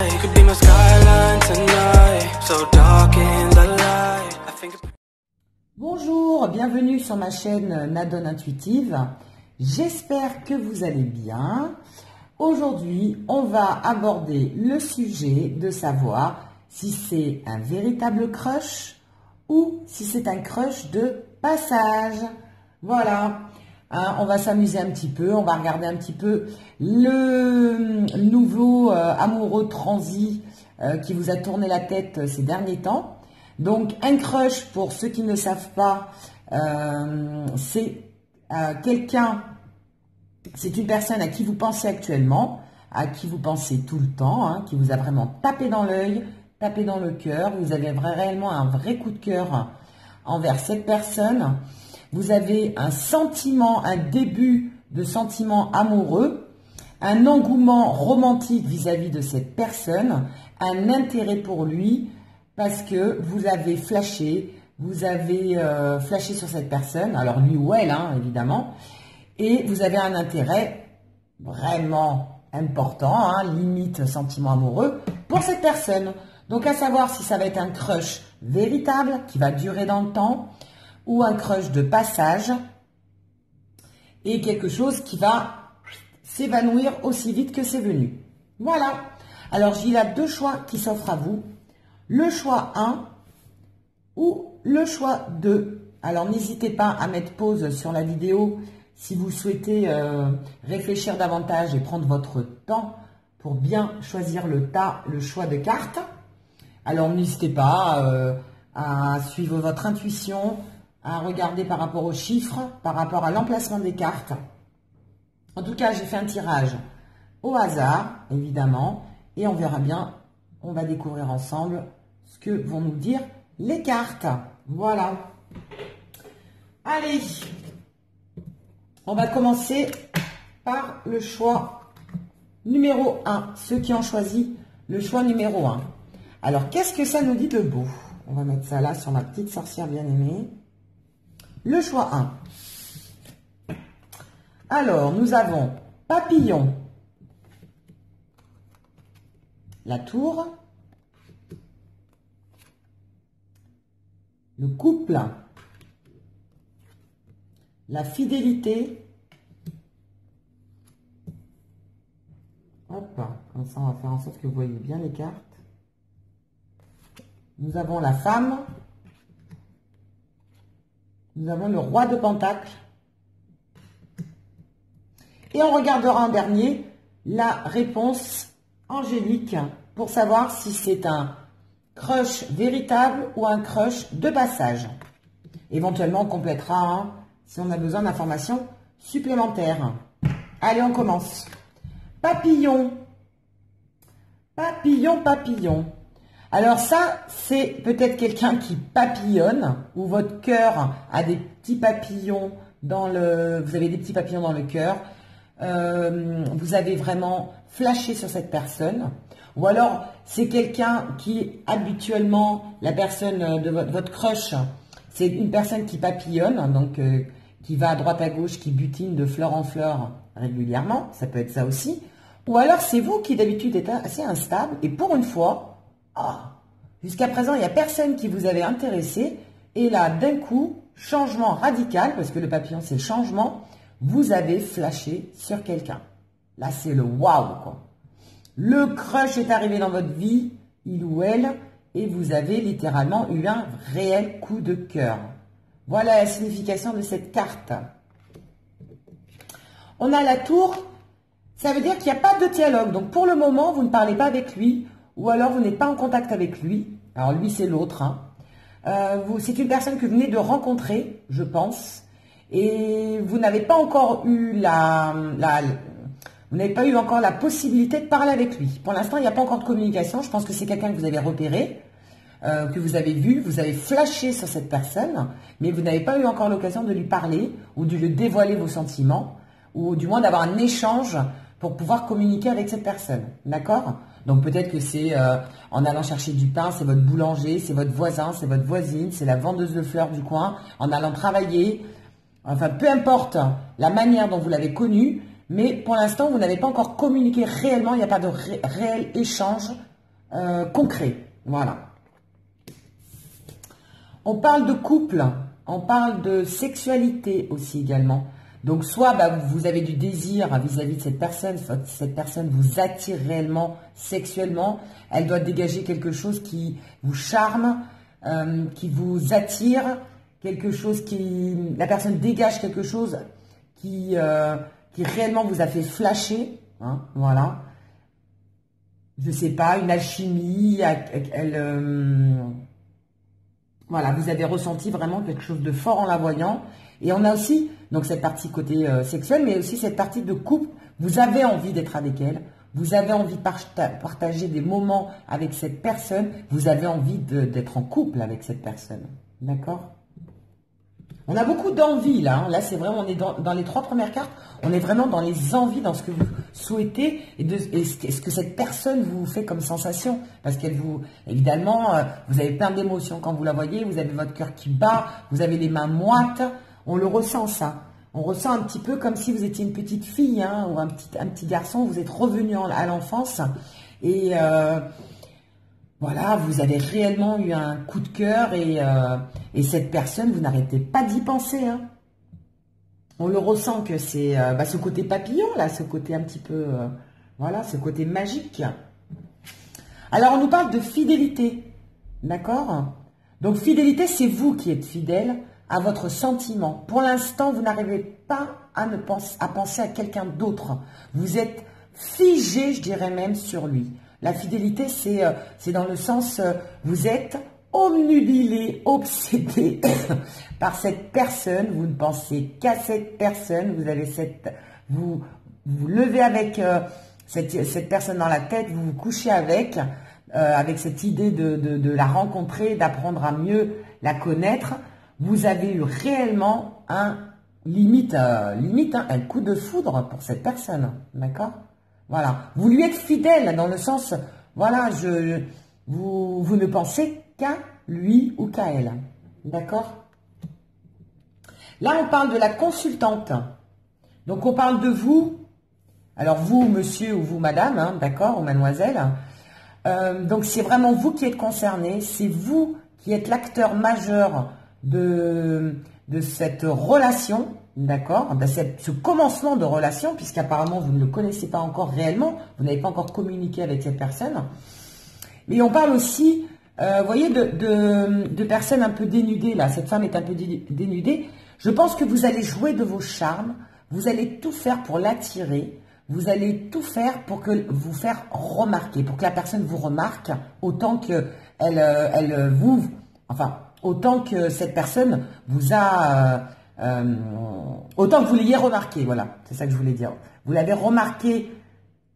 You could be my skyline tonight, so dark in the light. I think. Bonjour, bienvenue sur ma chaîne Nadone Intuitive. J'espère que vous allez bien. Aujourd'hui, on va aborder le sujet de savoir si c'est un véritable crush ou si c'est un crush de passage. Voilà. On va s'amuser un petit peu, on va regarder un petit peu le nouveau amoureux transi qui vous a tourné la tête ces derniers temps. Donc un crush, pour ceux qui ne savent pas, c'est quelqu'un, c'est une personne à qui vous pensez actuellement, à qui vous pensez tout le temps, hein, qui vous a vraiment tapé dans l'œil, tapé dans le cœur. Vous avez réellement un vrai coup de cœur envers cette personne. Vous avez un sentiment, un début de sentiment amoureux, un engouement romantique vis-à-vis de cette personne, un intérêt pour lui parce que vous avez flashé sur cette personne, alors lui ou elle, hein, évidemment, et vous avez un intérêt vraiment important, hein, limite sentiment amoureux, pour cette personne. Donc à savoir si ça va être un crush véritable qui va durer dans le temps, ou un crush de passage, et quelque chose qui va s'évanouir aussi vite que c'est venu. Voilà. Alors, il y a deux choix qui s'offrent à vous. Le choix 1 ou le choix 2. Alors, n'hésitez pas à mettre pause sur la vidéo si vous souhaitez réfléchir davantage et prendre votre temps pour bien choisir le choix de carte. Alors, n'hésitez pas à suivre votre intuition, à regarder par rapport aux chiffres, par rapport à l'emplacement des cartes. En tout cas, j'ai fait un tirage au hasard, évidemment, et on verra bien, on va découvrir ensemble ce que vont nous dire les cartes. Voilà. Allez, on va commencer par le choix numéro 1, ceux qui ont choisi le choix numéro 1. Alors, qu'est-ce que ça nous dit de beau? On va mettre ça là sur ma petite sorcière bien-aimée. Le choix 1. Alors, nous avons papillon, la tour, le couple, la fidélité. Hop, comme ça, on va faire en sorte que vous voyez bien les cartes. Nous avons la femme. Nous avons le roi de Pentacle. Et on regardera en dernier la réponse angélique pour savoir si c'est un crush véritable ou un crush de passage. Éventuellement, on complétera hein, si on a besoin d'informations supplémentaires. Allez, on commence. Papillon. Papillon, papillon. Alors ça, c'est peut-être quelqu'un qui papillonne, ou votre cœur a des petits papillons dans le... Vous avez des petits papillons dans le cœur. Vous avez vraiment flashé sur cette personne. Ou alors, c'est quelqu'un qui, habituellement, la personne de votre crush, c'est une personne qui papillonne, donc qui va à droite à gauche, qui butine de fleur en fleur régulièrement. Ça peut être ça aussi. Ou alors, c'est vous qui, d'habitude, êtes assez instable. Et pour une fois... jusqu'à présent, il n'y a personne qui vous avait intéressé. Et là, d'un coup, changement radical, parce que le papillon, c'est le changement, vous avez flashé sur quelqu'un. Là, c'est le waouh, quoi. Le crush est arrivé dans votre vie, il ou elle, et vous avez littéralement eu un réel coup de cœur. Voilà la signification de cette carte. On a la tour, ça veut dire qu'il n'y a pas de dialogue. Donc, pour le moment, vous ne parlez pas avec lui, ou alors vous n'êtes pas en contact avec lui. Alors lui, c'est l'autre. Hein. C'est une personne que vous venez de rencontrer, je pense. Et vous n'avez pas encore eu vous n'avez pas eu encore la possibilité de parler avec lui. Pour l'instant, il n'y a pas encore de communication. Je pense que c'est quelqu'un que vous avez repéré, que vous avez vu, vous avez flashé sur cette personne, mais vous n'avez pas eu encore l'occasion de lui parler ou de lui dévoiler vos sentiments, ou du moins d'avoir un échange pour pouvoir communiquer avec cette personne. D'accord ? Donc peut-être que c'est en allant chercher du pain, c'est votre boulanger, c'est votre voisin, c'est votre voisine, c'est la vendeuse de fleurs du coin, en allant travailler. Enfin, peu importe la manière dont vous l'avez connu, mais pour l'instant, vous n'avez pas encore communiqué réellement, il n'y a pas de réel échange concret. Voilà. On parle de couple, on parle de sexualité aussi également. Donc, soit vous avez du désir vis-à-vis de cette personne vous attire réellement sexuellement, elle doit dégager quelque chose qui vous charme, qui vous attire, quelque chose la personne dégage quelque chose qui réellement vous a fait flasher, hein, voilà. Je sais pas, une alchimie, voilà, vous avez ressenti vraiment quelque chose de fort en la voyant. Et on a aussi, donc cette partie côté sexuel, mais aussi cette partie de couple. Vous avez envie d'être avec elle, vous avez envie de partager des moments avec cette personne, vous avez envie d'être en couple avec cette personne. D'accord? On a beaucoup d'envie là, hein. Là c'est vraiment, on est dans les 3 premières cartes, on est vraiment dans les envies, dans ce que vous souhaitez et ce que cette personne vous fait comme sensation. Parce qu'elle vous, évidemment, vous avez plein d'émotions quand vous la voyez, vous avez votre cœur qui bat, vous avez les mains moites, on le ressent ça. On ressent un petit peu comme si vous étiez une petite fille, hein, ou un petit garçon, vous êtes revenu à l'enfance et voilà, vous avez réellement eu un coup de cœur et cette personne, vous n'arrêtez pas d'y penser. Hein. On le ressent que c'est ce côté papillon, là, ce côté un petit peu, voilà, ce côté magique. Alors, on nous parle de fidélité, d'accord? Donc, fidélité, c'est vous qui êtes fidèle à votre sentiment. Pour l'instant, vous n'arrivez pas à penser à quelqu'un d'autre. Vous êtes figé, je dirais même, sur lui. La fidélité, c'est dans le sens, vous êtes obnubilé, obsédé par cette personne, vous ne pensez qu'à cette personne, vous avez vous levez avec cette personne dans la tête, vous vous couchez avec cette idée de la rencontrer, d'apprendre à mieux la connaître. Vous avez eu réellement limite un coup de foudre pour cette personne, d'accord? Voilà, vous lui êtes fidèle dans le sens, voilà, vous ne pensez qu'à lui ou qu'à elle, d'accord? Là, on parle de la consultante, donc on parle de vous, alors vous, monsieur, ou vous, madame, hein, d'accord, ou mademoiselle, donc c'est vraiment vous qui êtes concerné, c'est vous qui êtes l'acteur majeur de cette relation, d'accord, ce commencement de relation, puisqu'apparemment vous ne le connaissez pas encore réellement, vous n'avez pas encore communiqué avec cette personne. Mais on parle aussi, vous voyez, de personnes un peu dénudées, là, cette femme est un peu dénudée. Je pense que vous allez jouer de vos charmes, vous allez tout faire pour l'attirer, vous allez tout faire pour vous faire remarquer, pour que la personne vous remarque, autant que autant que cette personne vous a... autant que vous l'ayez remarqué, voilà, c'est ça que je voulais dire. Vous l'avez remarqué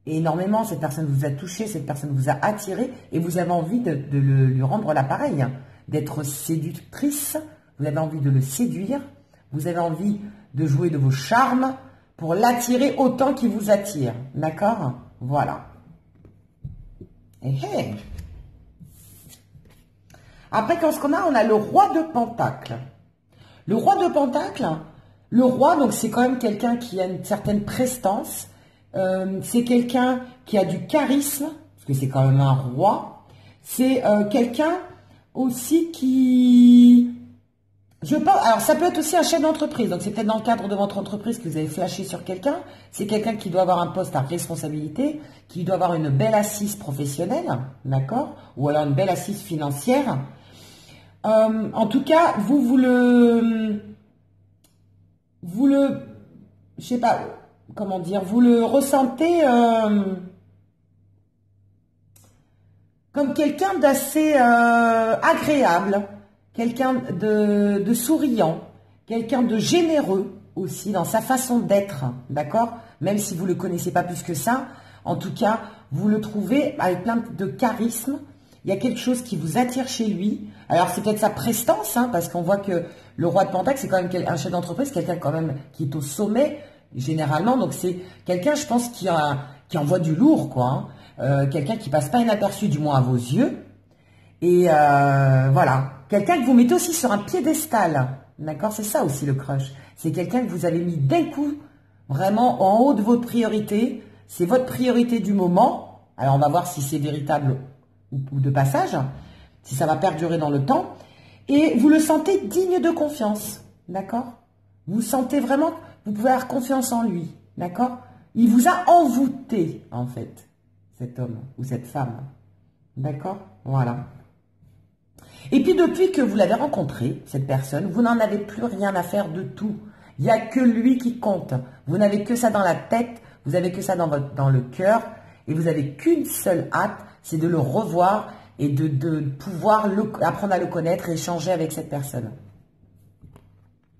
énormément, cette personne vous a touché, cette personne vous a attiré, et vous avez envie de lui rendre l'appareil, d'être séductrice, vous avez envie de le séduire, vous avez envie de jouer de vos charmes pour l'attirer autant qu'il vous attire, d'accord? Voilà. Hey. Après, qu'est-ce qu'on a? On a le roi de Pentacles. Le roi de Pentacles, le roi, donc c'est quand même quelqu'un qui a une certaine prestance. C'est quelqu'un qui a du charisme, parce que c'est quand même un roi. C'est quelqu'un aussi qui... Je pense, alors ça peut être aussi un chef d'entreprise, donc c'est peut-être dans le cadre de votre entreprise que vous avez flashé sur quelqu'un. C'est quelqu'un qui doit avoir un poste à responsabilité, qui doit avoir une belle assise professionnelle, d'accord? Ou alors une belle assise financière. En tout cas, vous le, je sais pas comment dire, vous le ressentez comme quelqu'un d'assez agréable, quelqu'un de souriant, quelqu'un de généreux aussi dans sa façon d'être, d'accord? Même si vous ne le connaissez pas plus que ça, en tout cas, vous le trouvez avec plein de charisme. Il y a quelque chose qui vous attire chez lui. Alors, c'est peut-être sa prestance, hein, parce qu'on voit que le roi de Pentacles, c'est quand même un chef d'entreprise, quelqu'un quand même qui est au sommet, généralement. Donc, c'est quelqu'un, je pense, qui envoie du lourd, quoi. Hein. Quelqu'un qui passe pas inaperçu, du moins à vos yeux. Et voilà. Quelqu'un que vous mettez aussi sur un piédestal. D'accord? C'est ça aussi le crush. C'est quelqu'un que vous avez mis d'un coup vraiment en haut de votre priorité. C'est votre priorité du moment. Alors, on va voir si c'est véritable ou de passage, si ça va perdurer dans le temps. Et vous le sentez digne de confiance, d'accord? Vous sentez vraiment, vous pouvez avoir confiance en lui, d'accord? Il vous a envoûté, en fait, cet homme ou cette femme, d'accord? Voilà. Et puis, depuis que vous l'avez rencontré, cette personne, vous n'en avez plus rien à faire de tout. Il n'y a que lui qui compte. Vous n'avez que ça dans la tête, vous avez que ça dans le cœur, et vous n'avez qu'une seule hâte, c'est de le revoir et de pouvoir apprendre à le connaître et échanger avec cette personne.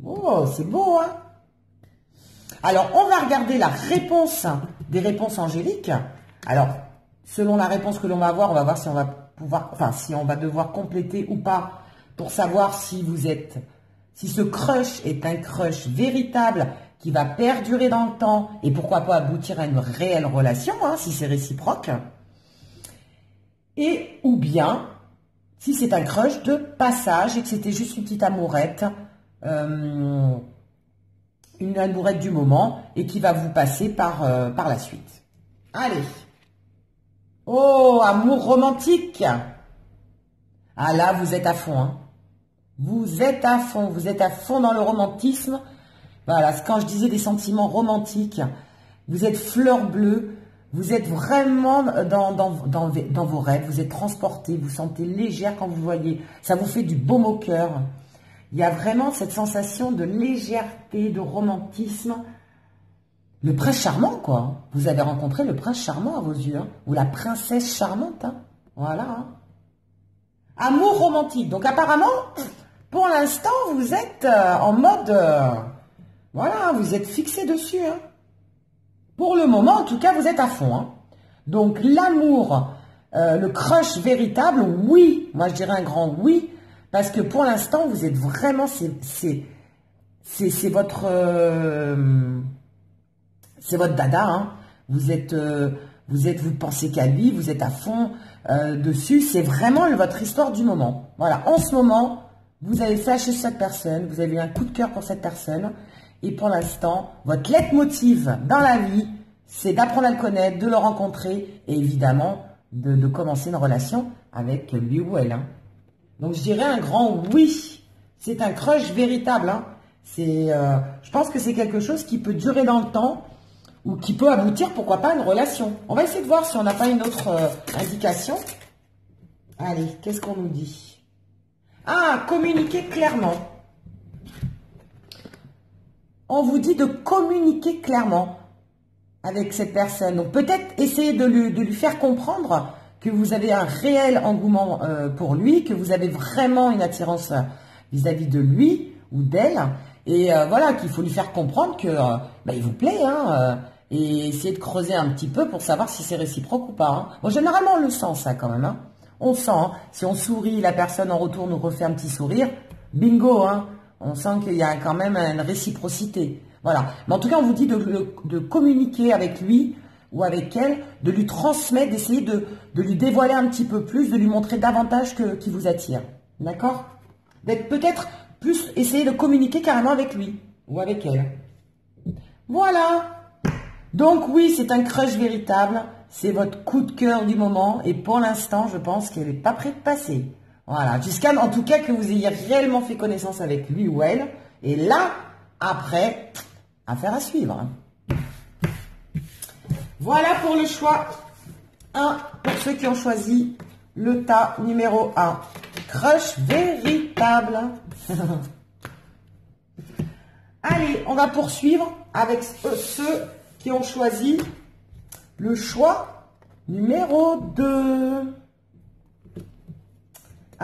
Oh, c'est beau, hein? Alors, on va regarder la réponse, des réponses angéliques. Alors, selon la réponse que l'on va avoir, on va voir si on va pouvoir, enfin, si on va devoir compléter ou pas pour savoir si vous êtes, si ce crush est un crush véritable qui va perdurer dans le temps et pourquoi pas aboutir à une réelle relation, hein, si c'est réciproque. Et ou bien, si c'est un crush de passage et que c'était juste une petite amourette, une amourette du moment et qui va vous passer par la suite. Allez. Oh, amour romantique. Ah là, vous êtes à fond. Hein. Vous êtes à fond dans le romantisme. Voilà, quand je disais des sentiments romantiques, vous êtes fleur bleue, vous êtes vraiment dans vos rêves, vous êtes transporté, vous sentez légère quand vous voyez, ça vous fait du baume au cœur. Il y a vraiment cette sensation de légèreté, de romantisme. Le prince charmant, quoi. Vous avez rencontré le prince charmant à vos yeux, hein, ou la princesse charmante. Hein. Voilà. Hein. Amour romantique. Donc apparemment, pour l'instant, vous êtes en mode... voilà, vous êtes fixé dessus. Hein. Pour le moment, en tout cas, vous êtes à fond. Hein. Donc l'amour, le crush véritable, oui. Moi, je dirais un grand oui. Parce que pour l'instant, vous êtes vraiment... C'est votre... c'est votre dada. Hein. Vous pensez qu'à lui, vous êtes à fond dessus. C'est vraiment votre histoire du moment. Voilà, en ce moment, vous avez flashé cette personne. Vous avez eu un coup de cœur pour cette personne. Et pour l'instant, votre leitmotiv dans la vie, c'est d'apprendre à le connaître, de le rencontrer et évidemment de commencer une relation avec lui ou elle. Hein. Donc je dirais un grand oui. C'est un crush véritable. Hein. Je pense que c'est quelque chose qui peut durer dans le temps ou qui peut aboutir, pourquoi pas, à une relation. On va essayer de voir si on n'a pas une autre indication. Allez, qu'est-ce qu'on nous dit? Ah, communiquer clairement. On vous dit de communiquer clairement avec cette personne. Donc peut-être essayer de lui faire comprendre que vous avez un réel engouement pour lui, que vous avez vraiment une attirance vis-à-vis de lui ou d'elle. Et voilà, qu'il faut lui faire comprendre que il vous plaît. Hein, et essayer de creuser un petit peu pour savoir si c'est réciproque ou pas. Hein. Bon, généralement, on le sent ça quand même. Hein. On sent, hein, si on sourit, la personne en retour nous refait un petit sourire. Bingo, hein. On sent qu'il y a quand même une réciprocité. Voilà. Mais en tout cas, on vous dit de communiquer avec lui ou avec elle, de lui transmettre, d'essayer de lui dévoiler un petit peu plus, de lui montrer davantage qui vous attire. D'accord? D'être peut-être plus, essayer de communiquer carrément avec lui ou avec elle. Voilà. Donc oui, c'est un crush véritable. C'est votre coup de cœur du moment. Et pour l'instant, je pense qu'elle n'est pas prête de passer. Voilà, jusqu'à en tout cas que vous ayez réellement fait connaissance avec lui ou elle. Et là, après, affaire à suivre. Voilà pour le choix 1, pour ceux qui ont choisi le tas numéro 1. Crush véritable. Allez, on va poursuivre avec ceux qui ont choisi le choix numéro 2.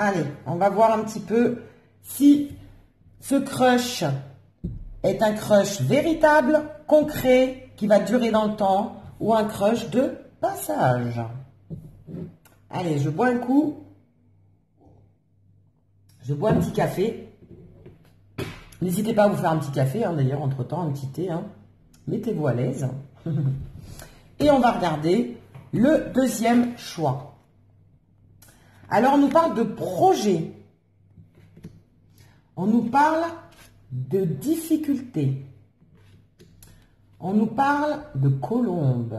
Allez, on va voir un petit peu si ce crush est un crush véritable, concret, qui va durer dans le temps, ou un crush de passage. Allez, je bois un coup. Je bois un petit café. N'hésitez pas à vous faire un petit café, hein, d'ailleurs, entre-temps, un petit thé. Hein. Mettez-vous à l'aise. Et on va regarder le deuxième choix. Alors, on nous parle de projet. On nous parle de difficultés. On nous parle de colombe.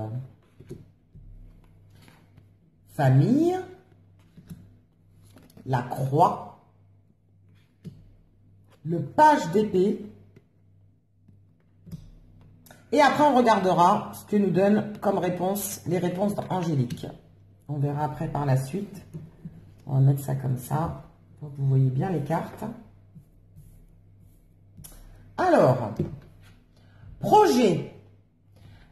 Famille, la croix, le page d'épée. Et après, on regardera ce que nous donne comme réponse, les réponses angéliques. On verra après par la suite. On va mettre ça comme ça, pour que vous voyez bien les cartes. Alors, projet.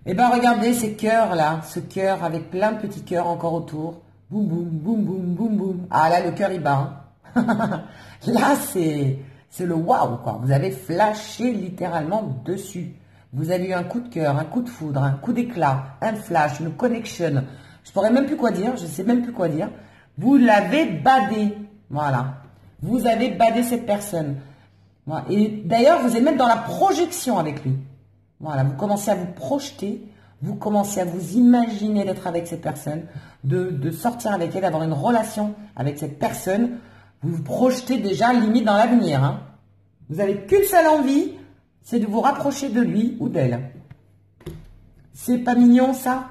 Eh bien, regardez ces cœurs là, ce cœur avec plein de petits cœurs encore autour. Boum, boum, boum, boum, boum, boum. Ah là, le cœur, il bat. Hein. Là, c'est le waouh, quoi. Vous avez flashé littéralement dessus. Vous avez eu un coup de cœur, un coup de foudre, un coup d'éclat, un flash, une connection. Je pourrais même plus quoi dire, je sais même plus quoi dire. Vous l'avez badé. Voilà. Vous avez badé cette personne. Voilà. Et d'ailleurs, vous êtes même dans la projection avec lui. Voilà, vous commencez à vous projeter, vous commencez à vous imaginer d'être avec cette personne, de sortir avec elle, d'avoir une relation avec cette personne. Vous vous projetez déjà limite dans l'avenir. Hein. Vous n'avez qu'une seule envie, c'est de vous rapprocher de lui ou d'elle. C'est pas mignon ça?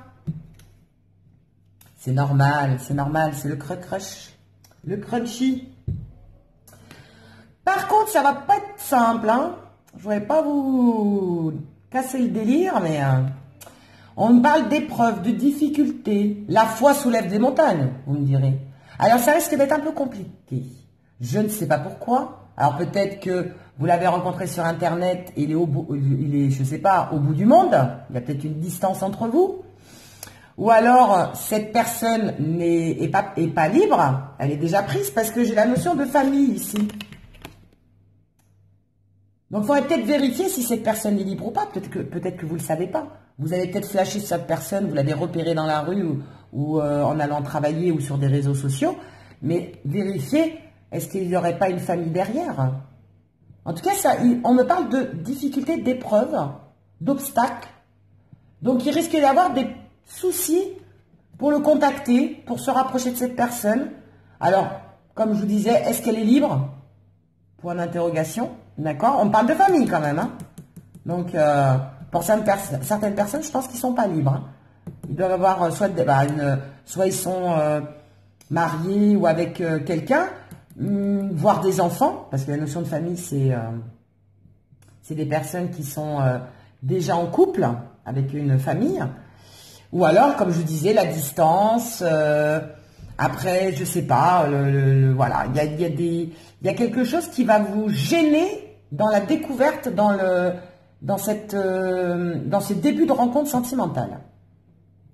C'est normal, c'est le crush, le crunchy. Par contre, ça va pas être simple. Hein. Je ne voudrais pas vous casser le délire, mais on parle d'épreuves, de difficultés. La foi soulève des montagnes, vous me direz. Alors, ça risque d'être un peu compliqué. Je ne sais pas pourquoi. Alors, peut-être que vous l'avez rencontré sur Internet et je sais pas, au bout du monde. Il y a peut-être une distance entre vous. Ou alors, cette personne n'est pas libre. Elle est déjà prise parce que j'ai la notion de famille ici. Donc, il faudrait peut-être vérifier si cette personne est libre ou pas. Peut-être que vous ne le savez pas. Vous avez peut-être flashé sur cette personne, vous l'avez repérée dans la rue ou en allant travailler ou sur des réseaux sociaux. Mais vérifiez, est-ce qu'il n'y aurait pas une famille derrière? En tout cas, on me parle de difficultés, d'épreuves, d'obstacles. Donc, il risque d'y avoir des soucis pour le contacter, pour se rapprocher de cette personne. Alors, comme je vous disais, est-ce qu'elle est libre? Point d'interrogation. D'accord? On parle de famille quand même. Hein. Donc, pour certaines personnes, je pense qu'ils ne sont pas libres. Hein. Ils doivent avoir soit ils sont mariés ou avec quelqu'un, voire des enfants, parce que la notion de famille, c'est des personnes qui sont déjà en couple avec une famille. Ou alors, comme je vous disais, la distance. Après, je sais pas. Voilà, il y a quelque chose qui va vous gêner dans la découverte, dans ce début de rencontre sentimentale.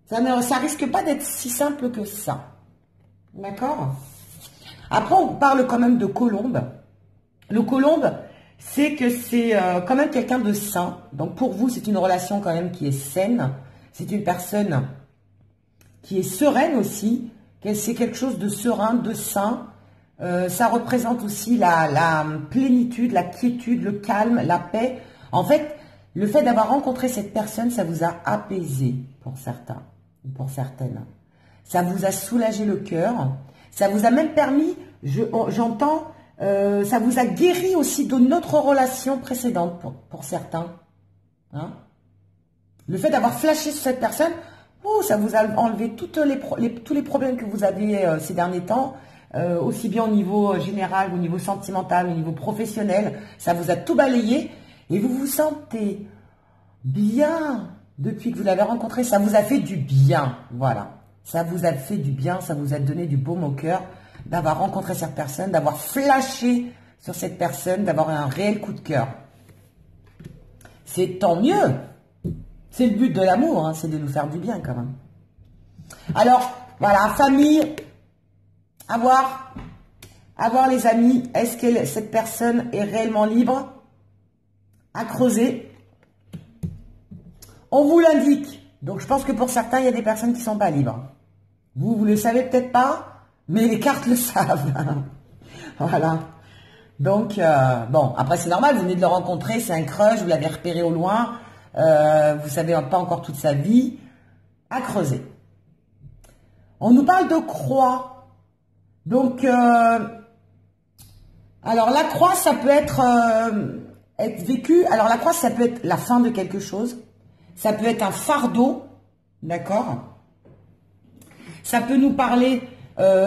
Ça risque pas d'être si simple que ça. D'accord? Après, on parle quand même de colombe. Le colombe, c'est que c'est quand même quelqu'un de sain. Donc, pour vous, c'est une relation quand même qui est saine. C'est une personne qui est sereine aussi. C'est quelque chose de serein, de sain. Ça représente aussi la plénitude, la quiétude, le calme, la paix. En fait, le fait d'avoir rencontré cette personne, ça vous a apaisé pour certains ou pour certaines. Ça vous a soulagé le cœur. Ça vous a même permis, j'entends, ça vous a guéri aussi de notre relation précédente pour certains. Hein? Le fait d'avoir flashé sur cette personne, ça vous a enlevé tous les problèmes que vous aviez ces derniers temps. Aussi bien au niveau général, au niveau sentimental, au niveau professionnel, ça vous a tout balayé et vous vous sentez bien depuis que vous l'avez rencontré, ça vous a fait du bien, voilà, ça vous a fait du bien, ça vous a donné du baume au cœur d'avoir rencontré cette personne, d'avoir flashé sur cette personne, d'avoir un réel coup de cœur. C'est tant mieux, c'est le but de l'amour, hein, c'est de nous faire du bien quand même. Alors, voilà, famille... À voir les amis, est-ce que cette personne est réellement libre? À creuser. On vous l'indique. Donc je pense que pour certains, il y a des personnes qui ne sont pas libres. Vous le savez peut-être pas, mais les cartes le savent. Voilà. Donc, bon, après c'est normal, vous venez de le rencontrer, c'est un crush, vous l'avez repéré au loin, vous ne savez pas encore toute sa vie. À creuser. On nous parle de croix. Donc, alors la croix, ça peut être vécu. Alors la croix, ça peut être la fin de quelque chose. Ça peut être un fardeau, d'accord? Ça peut nous parler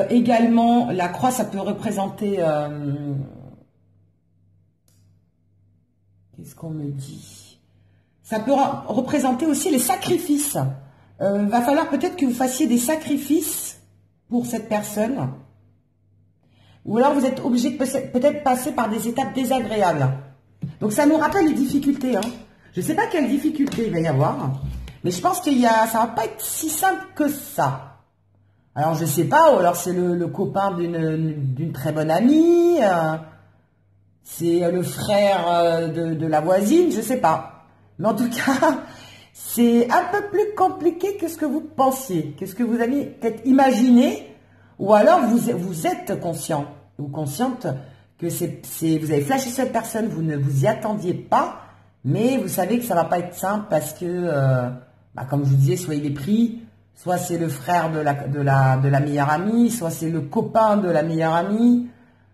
également, la croix, ça peut représenter... qu'est-ce qu'on me dit? Ça peut représenter aussi les sacrifices. Va falloir peut-être que vous fassiez des sacrifices pour cette personne. Ou alors vous êtes obligé de peut-être passer par des étapes désagréables. Donc ça nous rappelle les difficultés. Hein. Je ne sais pas quelles difficultés il va y avoir. Mais je pense que ça va pas être si simple que ça. Alors je ne sais pas, ou alors c'est le copain d'une très bonne amie. C'est le frère de la voisine, je ne sais pas. Mais en tout cas, c'est un peu plus compliqué que ce que vous pensiez, que ce que vous avez peut-être imaginé. Ou alors vous êtes conscient ou consciente que vous avez flashé cette personne, vous ne vous y attendiez pas, mais vous savez que ça va pas être simple parce que, comme je vous disais, soit il est pris, soit c'est le frère de la meilleure amie, soit c'est le copain de la meilleure amie.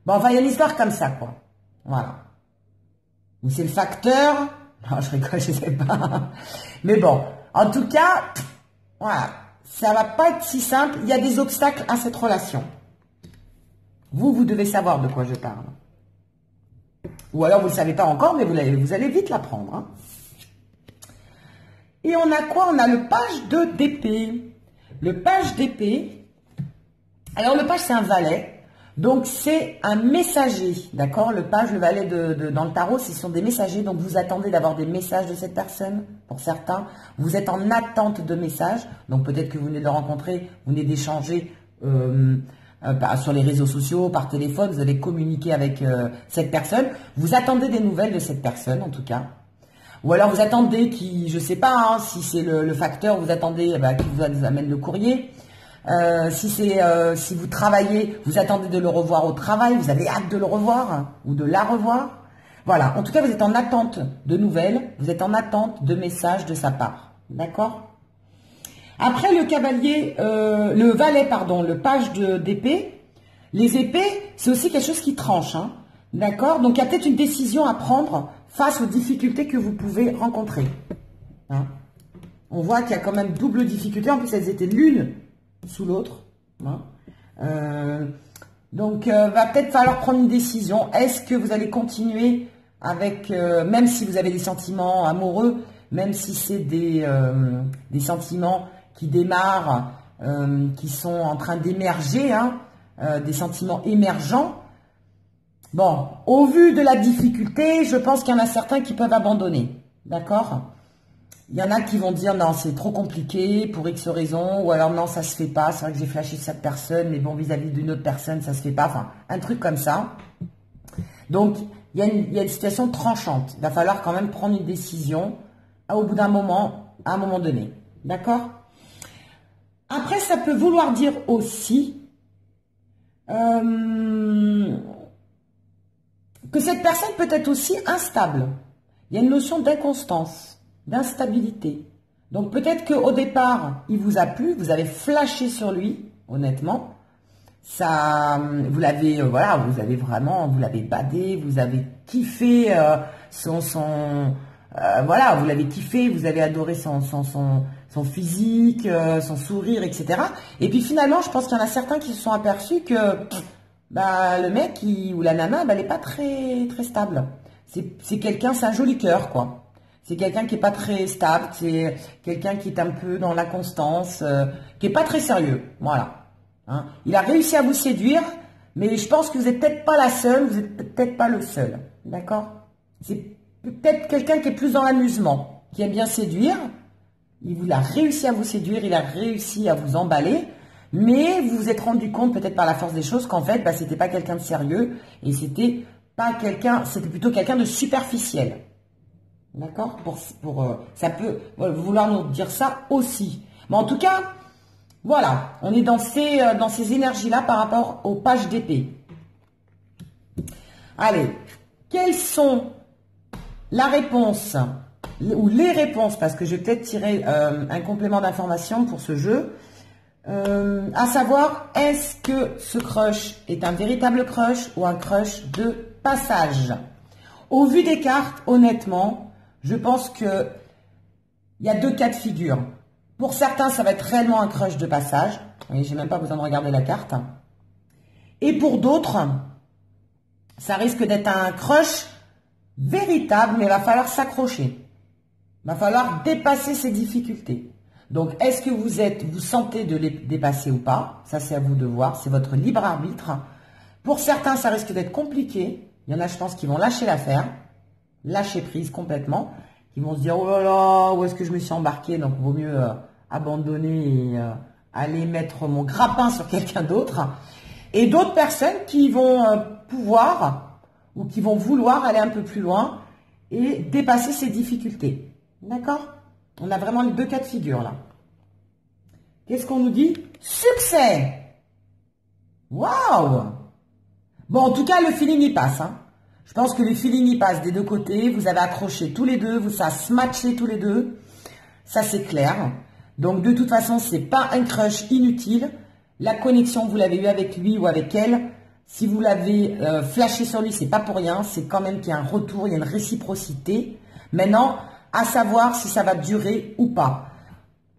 Bon, enfin, il y a une histoire comme ça, quoi. Voilà. Ou c'est le facteur. Non, je rigole, je sais pas. Mais bon, en tout cas, voilà. Ça va pas être si simple. Il y a des obstacles à cette relation. Vous devez savoir de quoi je parle. Ou alors vous ne le savez pas encore, mais vous allez vite l'apprendre. Hein. Et on a quoi? On a le page d'épée. Le page d'épée. Alors le page, c'est un valet. Donc c'est un messager. D'accord? Le page, le valet dans le tarot, ce sont des messagers. Donc vous attendez d'avoir des messages de cette personne. Pour certains, vous êtes en attente de messages. Donc peut-être que vous venez de le rencontrer, vous venez d'échanger sur les réseaux sociaux, par téléphone, vous avez communiqué avec cette personne. Vous attendez des nouvelles de cette personne, en tout cas. Ou alors vous attendez je sais pas, hein, si c'est le facteur, vous attendez qu'il vous amène le courrier. Si vous travaillez, vous attendez de le revoir au travail, vous avez hâte de le revoir hein, ou de la revoir. Voilà, en tout cas, vous êtes en attente de nouvelles, vous êtes en attente de messages de sa part. D'accord? Après, le valet, le page d'épée, les épées, c'est aussi quelque chose qui tranche. Hein, d'accord? Donc, il y a peut-être une décision à prendre face aux difficultés que vous pouvez rencontrer. Hein? On voit qu'il y a quand même double difficulté. En plus, elles étaient l'une sous l'autre. Hein? Donc, va peut-être falloir prendre une décision. Est-ce que vous allez continuer avec, même si vous avez des sentiments amoureux, même si c'est des sentiments qui démarrent, qui sont en train d'émerger, hein, des sentiments émergents. Bon, au vu de la difficulté, je pense qu'il y en a certains qui peuvent abandonner. D'accord ? Il y en a qui vont dire non, c'est trop compliqué pour X raisons, ou alors non, ça se fait pas, c'est vrai que j'ai flashé cette personne, mais bon, vis-à-vis d'une autre personne, ça se fait pas, enfin, un truc comme ça. Donc, il y a une situation tranchante. Il va falloir quand même prendre une décision au bout d'un moment, à un moment donné. D'accord? Après, ça peut vouloir dire aussi que cette personne peut être aussi instable. Il y a une notion d'inconstance, d'instabilité. Donc peut-être qu'au départ, il vous a plu, vous avez flashé sur lui, honnêtement. Ça, vous l'avez, vous l'avez badé, vous avez kiffé voilà, vous l'avez kiffé, vous avez adoré son physique, son sourire, etc. Et puis finalement, je pense qu'il y en a certains qui se sont aperçus que le mec ou la nana, elle n'est pas très très stable. C'est quelqu'un, c'est un joli cœur, quoi. C'est quelqu'un qui est pas très stable, c'est quelqu'un qui est un peu dans l'inconstance, qui est pas très sérieux. Voilà. Hein. Il a réussi à vous séduire, mais je pense que vous n'êtes peut-être pas la seule, vous n'êtes peut-être pas le seul. D'accord? C'est peut-être quelqu'un qui est plus dans l'amusement, qui aime bien séduire. Il a réussi à vous séduire, il a réussi à vous emballer, mais vous vous êtes rendu compte, peut-être par la force des choses, qu'en fait, c'était pas quelqu'un de sérieux, et c'était plutôt quelqu'un de superficiel. D'accord? Ça peut vouloir nous dire ça aussi. Mais en tout cas, voilà, on est dans ces énergies-là par rapport aux pages d'épée. Allez, quelles sont la réponse, ou les réponses, parce que je vais peut-être tirer un complément d'information pour ce jeu, à savoir, est-ce que ce crush est un véritable crush ou un crush de passage? Au vu des cartes, honnêtement, je pense que il y a deux cas de figure. Pour certains, ça va être réellement un crush de passage. Oui, j'ai même pas besoin de regarder la carte. Et pour d'autres, ça risque d'être un crush véritable, mais il va falloir s'accrocher. Il va falloir dépasser ces difficultés. Donc, est-ce que vous sentez de les dépasser ou pas? Ça, c'est à vous de voir. C'est votre libre arbitre. Pour certains, ça risque d'être compliqué. Il y en a, je pense, qui vont lâcher l'affaire, lâcher prise complètement, qui vont se dire, oh là là, où est-ce que je me suis embarqué? Donc, il vaut mieux abandonner et aller mettre mon grappin sur quelqu'un d'autre. Et d'autres personnes qui vont pouvoir ou qui vont vouloir aller un peu plus loin et dépasser ces difficultés. D'accord? On a vraiment les deux cas de figure là. Qu'est-ce qu'on nous dit? Succès! Waouh! Bon, en tout cas, le feeling y passe. Hein. Je pense que le feeling y passe des deux côtés. Vous avez accroché tous les deux, ça a se matché tous les deux. Ça, c'est clair. Donc, de toute façon, c'est pas un crush inutile. La connexion, vous l'avez eu avec lui ou avec elle. Si vous l'avez flashé sur lui, c'est pas pour rien. C'est quand même qu'il y a un retour, il y a une réciprocité. Maintenant, à savoir si ça va durer ou pas.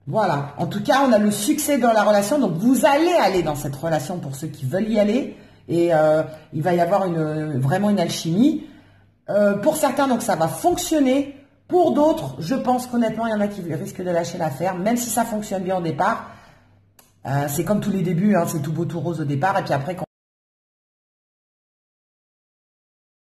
Voilà. En tout cas, on a le succès dans la relation. Donc, vous allez aller dans cette relation pour ceux qui veulent y aller. Et il va y avoir vraiment une alchimie. Pour certains, donc, ça va fonctionner. Pour d'autres, je pense qu'honnêtement, il y en a qui risquent de lâcher l'affaire. Même si ça fonctionne bien au départ. C'est comme tous les débuts, hein, c'est tout beau, tout rose au départ. Et puis après,